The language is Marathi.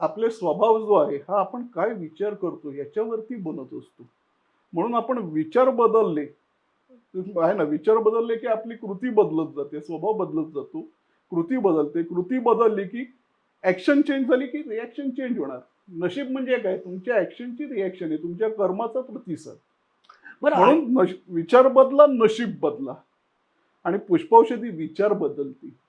आपले स्वभाव जो आहे हा आपण काय विचार करतो याच्यावरती बनत असतो. म्हणून आपण विचार बदलले आहे ना, विचार बदलले की आपली कृती बदलत जाते, स्वभाव बदलत जातो, कृती बदलते, कृती बदलली की ऍक्शन चेंज झाली की रिॲक्शन चेंज होणार. नशीब म्हणजे काय? तुमच्या ऍक्शनची रिॲक्शन आहे, तुमच्या कर्माचा प्रतिसाद. बरं. म्हणून विचार बदला, नशीब बदला. आणि पुष्पौषधी विचार बदलते.